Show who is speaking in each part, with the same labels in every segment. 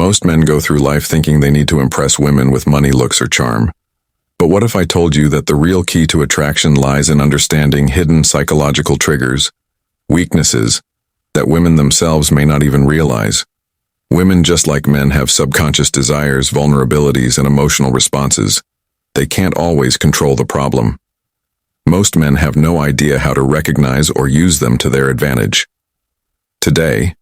Speaker 1: Most men go through life thinking they need to impress women with money, looks, or charm. But what if I told you that the real key to attraction lies in understanding hidden psychological triggers, weaknesses, that women themselves may not even realize? Women, just like men, have subconscious desires, vulnerabilities, and emotional responses. They can't always control the problem. Most men have no idea how to recognize or use them to their advantage. Today,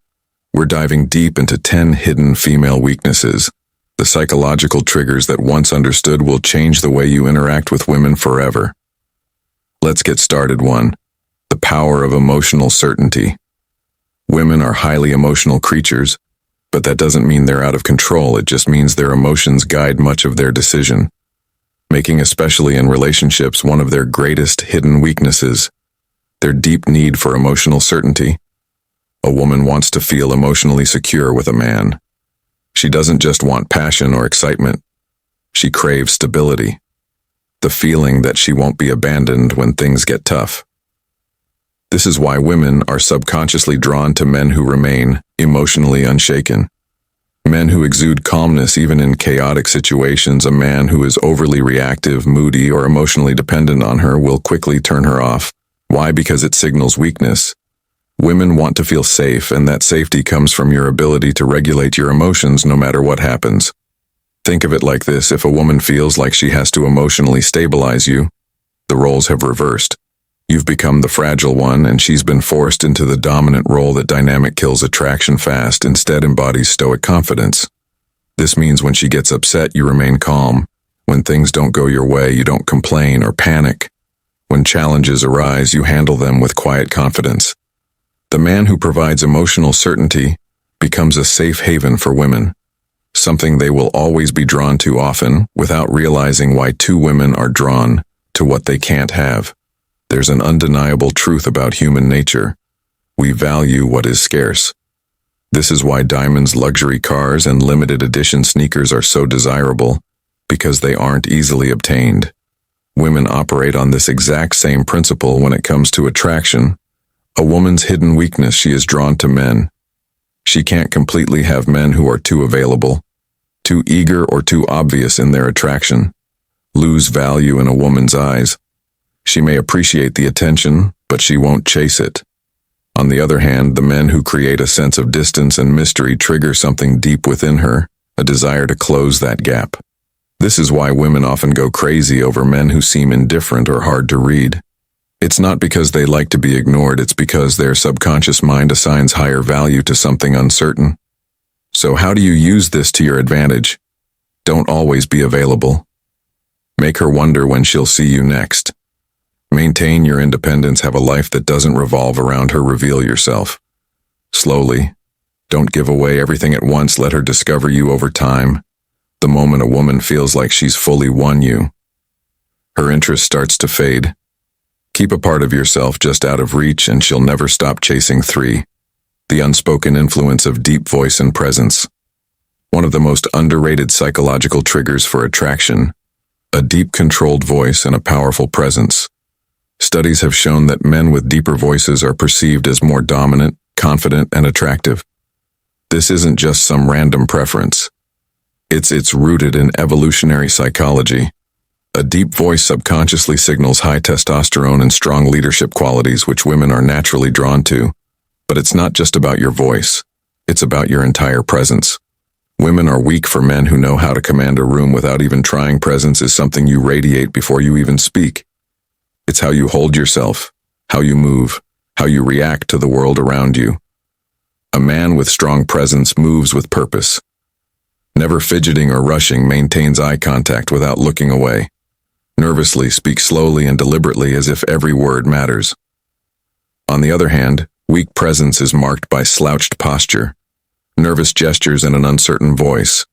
Speaker 1: we're diving deep into 10 hidden female weaknesses, the psychological triggers that once understood will change the way you interact with women forever. Let's get started. 1. The power of emotional certainty. Women are highly emotional creatures, but that doesn't mean they're out of control. It just means their emotions guide much of their decision, making, especially in relationships, one of their greatest hidden weaknesses, their deep need for emotional certainty. A woman wants to feel emotionally secure with a man. She doesn't just want passion or excitement. She craves stability, the feeling that she won't be abandoned when things get tough. This is why women are subconsciously drawn to men who remain emotionally unshaken. Men who exude calmness even in chaotic situations. A man who is overly reactive, moody, or emotionally dependent on her will quickly turn her off. Why? Because it signals weakness. Women want to feel safe, and that safety comes from your ability to regulate your emotions no matter what happens. Think of it like this: if a woman feels like she has to emotionally stabilize you, the roles have reversed. You've become the fragile one, and she's been forced into the dominant role. That dynamic kills attraction fast, instead embodies stoic confidence. This means when she gets upset, you remain calm. When things don't go your way, you don't complain or panic. When challenges arise, you handle them with quiet confidence. The man who provides emotional certainty becomes a safe haven for women, something they will always be drawn to, often without realizing why. 2. Women are drawn to what they can't have. There's an undeniable truth about human nature. We value what is scarce. This is why diamonds, luxury cars, and limited edition sneakers are so desirable, because they aren't easily obtained. Women operate on this exact same principle when it comes to attraction. A woman's hidden weakness: she is drawn to men. She can't completely have men who are too available, too eager, or too obvious in their attraction. Lose value in a woman's eyes. She may appreciate the attention, but she won't chase it. On the other hand, the men who create a sense of distance and mystery trigger something deep within her, a desire to close that gap. This is why women often go crazy over men who seem indifferent or hard to read. It's not because they like to be ignored, it's because their subconscious mind assigns higher value to something uncertain. So how do you use this to your advantage? Don't always be available. Make her wonder when she'll see you next. Maintain your independence. Have a life that doesn't revolve around her. Reveal yourself slowly. Don't give away everything at once. Let her discover you over time. The moment a woman feels like she's fully won you, her interest starts to fade. Keep a part of yourself just out of reach, and she'll never stop chasing. 3. The unspoken influence of deep voice and presence. One of the most underrated psychological triggers for attraction: a deep, controlled voice and a powerful presence. Studies have shown that men with deeper voices are perceived as more dominant, confident, and attractive. This isn't just some random preference. It's rooted in evolutionary psychology. A deep voice subconsciously signals high testosterone and strong leadership qualities, which women are naturally drawn to. But it's not just about your voice. It's about your entire presence. Women are weak for men who know how to command a room without even trying. Presence is something you radiate before you even speak. It's how you hold yourself, how you move, how you react to the world around you. A man with strong presence moves with purpose. Never fidgeting or rushing, maintains eye contact without looking away. Nervously speaks slowly and deliberately as if every word matters. On the other hand, weak presence is marked by slouched posture, nervous gestures, and an uncertain voice.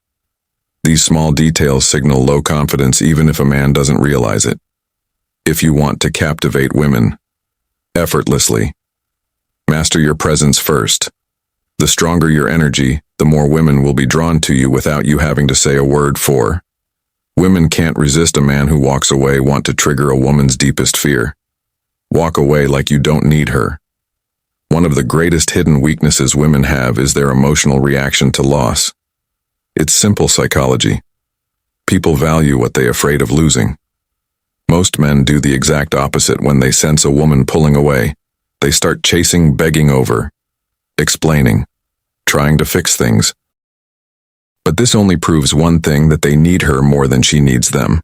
Speaker 1: These small details signal low confidence even if a man doesn't realize it. If you want to captivate women effortlessly, master your presence first. The stronger your energy, the more women will be drawn to you without you having to say a word. 4. Women can't resist a man who walks away. Want to trigger a woman's deepest fear? Walk away like you don't need her. One of the greatest hidden weaknesses women have is their emotional reaction to loss. It's simple psychology. People value what they're afraid of losing. Most men do the exact opposite when they sense a woman pulling away. They start chasing, begging over, explaining, trying to fix things. But this only proves one thing, that they need her more than she needs them.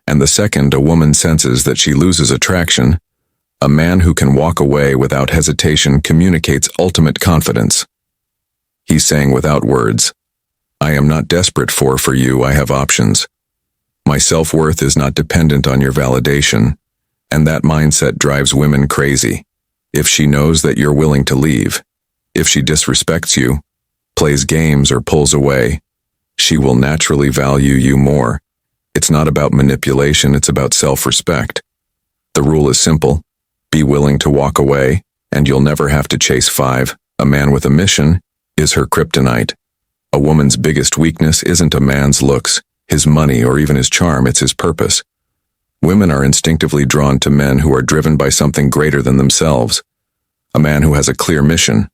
Speaker 1: And the second a woman senses that she loses attraction, a man who can walk away without hesitation communicates ultimate confidence. He's saying without words, I am not desperate for you, I have options. My self-worth is not dependent on your validation, and that mindset drives women crazy. If she knows that you're willing to leave, if she disrespects you, plays games or pulls away, she will naturally value you more. It's not about manipulation, it's about self-respect. The rule is simple. Be willing to walk away, and you'll never have to chase five. A man with a mission is her kryptonite. A woman's biggest weakness isn't a man's looks, his money, or even his charm, it's his purpose. Women are instinctively drawn to men who are driven by something greater than themselves. A man who has a clear mission.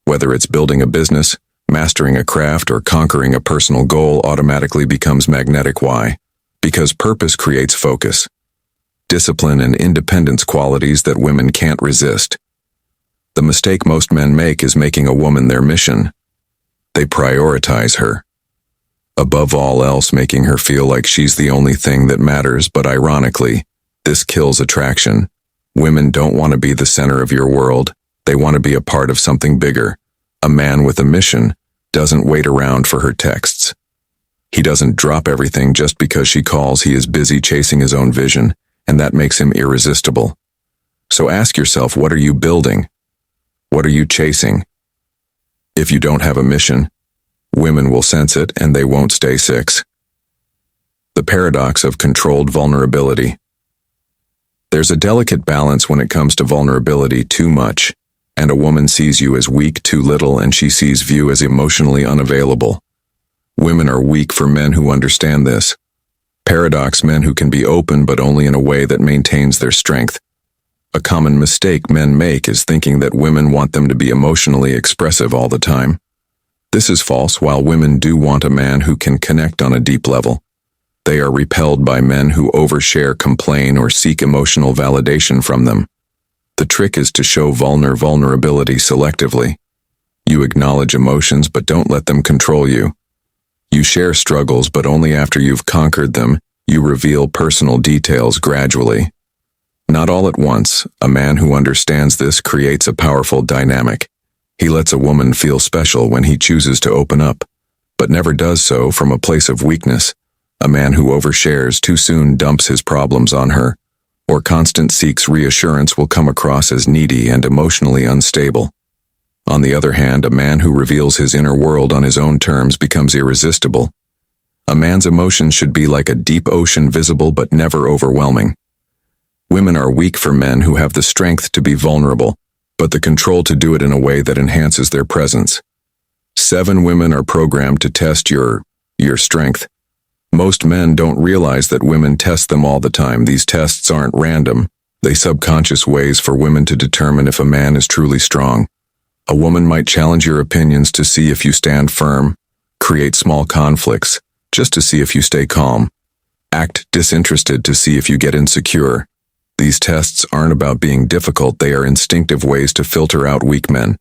Speaker 1: Whether it's building a business, mastering a craft, or conquering a personal goal, automatically becomes magnetic. Why? Because purpose creates focus, discipline, and independence, qualities that women can't resist. The mistake most men make is making a woman their mission. They prioritize her, above all else, making her feel like she's the only thing that matters, but ironically, this kills attraction. Women don't want to be the center of your world, they want to be a part of something bigger. A man with a mission doesn't wait around for her texts. He doesn't drop everything just because she calls. He is busy chasing his own vision, and that makes him irresistible. So ask yourself, what are you building? What are you chasing? If you don't have a mission, women will sense it and they won't stay. 6. The paradox of controlled vulnerability. There's a delicate balance when it comes to vulnerability. Too much, and a woman sees you as weak; too little, and she sees you as emotionally unavailable. Women are weak for men who understand this. Paradox: men who can be open but only in a way that maintains their strength. A common mistake men make is thinking that women want them to be emotionally expressive all the time. This is false. While women do want a man who can connect on a deep level, they are repelled by men who overshare, complain, or seek emotional validation from them. The trick is to show vulnerability selectively. You acknowledge emotions but don't let them control you. You share struggles but only after you've conquered them. You reveal personal details gradually, not all at once. A man who understands this creates a powerful dynamic. He lets a woman feel special when he chooses to open up, but never does so from a place of weakness. A man who overshares too soon dumps his problems on her, or constant seeks reassurance will come across as needy and emotionally unstable. On the other hand, a man who reveals his inner world on his own terms becomes irresistible. A man's emotions should be like a deep ocean, visible but never overwhelming. Women are weak for men who have the strength to be vulnerable, but the control to do it in a way that enhances their presence. 7. Women are programmed to test your strength. Most men don't realize that women test them all the time. These tests aren't random. They subconscious ways for women to determine if a man is truly strong. A woman might challenge your opinions to see if you stand firm, create small conflicts just to see if you stay calm, act disinterested to see if you get insecure. These tests aren't about being difficult, they are instinctive ways to filter out weak men.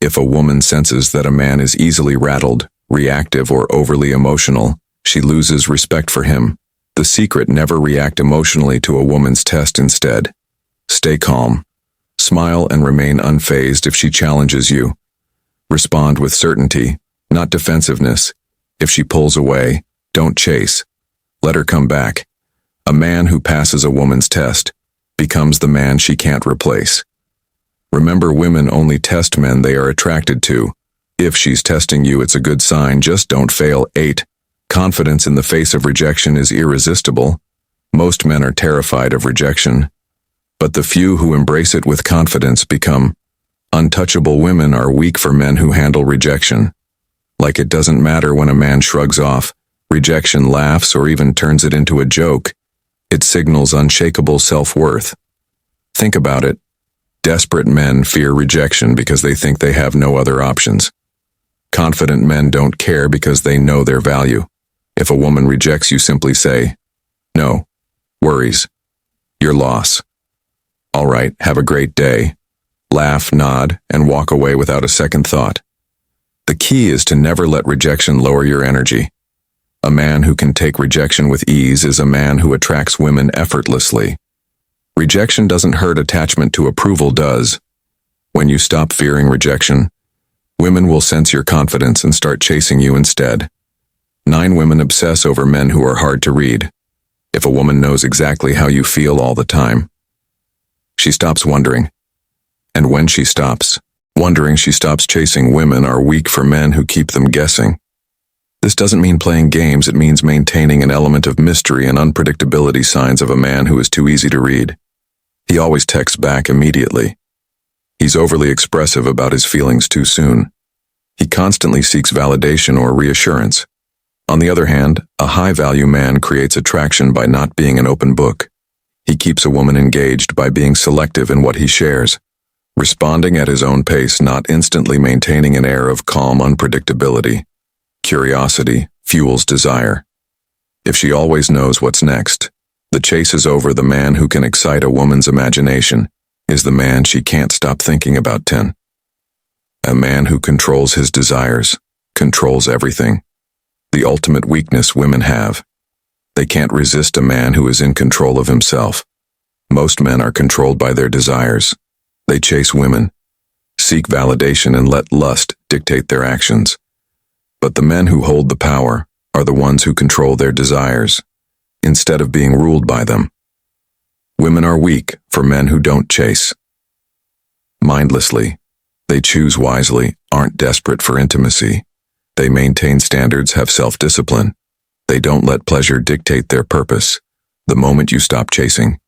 Speaker 1: If a woman senses that a man is easily rattled, reactive, or overly emotional, she loses respect for him. The secret: never react emotionally to a woman's test. Instead, stay calm. Smile and remain unfazed if she challenges you. Respond with certainty, not defensiveness. If she pulls away, don't chase. Let her come back. A man who passes a woman's test becomes the man she can't replace. Remember, women only test men they are attracted to. If she's testing you, it's a good sign. Just don't fail. 8. Confidence in the face of rejection is irresistible. Most men are terrified of rejection, but the few who embrace it with confidence become untouchable. Women are weak for men who handle rejection like it doesn't matter. When a man shrugs off rejection, laughs, or even turns it into a joke, it signals unshakable self-worth. Think about it. Desperate men fear rejection because they think they have no other options. Confident men don't care because they know their value. If a woman rejects you, simply say, "No. Worries. Your loss. All right, have a great day." Laugh, nod, and walk away without a second thought. The key is to never let rejection lower your energy. A man who can take rejection with ease is a man who attracts women effortlessly. Rejection doesn't hurt, attachment to approval does. When you stop fearing rejection, women will sense your confidence and start chasing you instead. 9 women obsess over men who are hard to read. If a woman knows exactly how you feel all the time, she stops wondering. And when she stops wondering, she stops chasing. Women are weak for men who keep them guessing. This doesn't mean playing games, it means maintaining an element of mystery and unpredictability. Signs of a man who is too easy to read. He always texts back immediately. He's overly expressive about his feelings too soon. He constantly seeks validation or reassurance. On the other hand, a high-value man creates attraction by not being an open book. He keeps a woman engaged by being selective in what he shares, responding at his own pace, not instantly, maintaining an air of calm unpredictability. Curiosity fuels desire. If she always knows what's next, the chase is over. The man who can excite a woman's imagination is the man she can't stop thinking about. 10. A man who controls his desires controls everything. The ultimate weakness women have. They can't resist a man who is in control of himself. Most men are controlled by their desires. They chase women, seek validation, and let lust dictate their actions. But the men who hold the power are the ones who control their desires, instead of being ruled by them. Women are weak for men who don't chase mindlessly. They choose wisely, aren't desperate for intimacy. They maintain standards, have self-discipline. They don't let pleasure dictate their purpose. The moment you stop chasing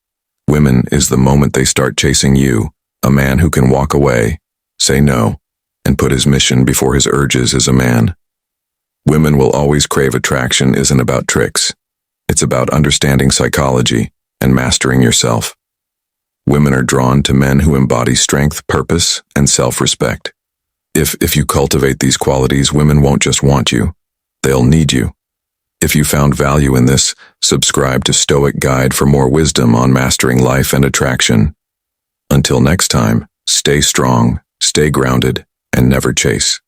Speaker 1: women is the moment they start chasing you. A man who can walk away, say no, and put his mission before his urges is a man. Women will always crave. Attraction isn't about tricks. It's about understanding psychology and mastering yourself. Women are drawn to men who embody strength, purpose, and self-respect. If you cultivate these qualities, women won't just want you, they'll need you. If you found value in this, subscribe to Stoic Guide for more wisdom on mastering life and attraction. Until next time, stay strong, stay grounded, and never chase.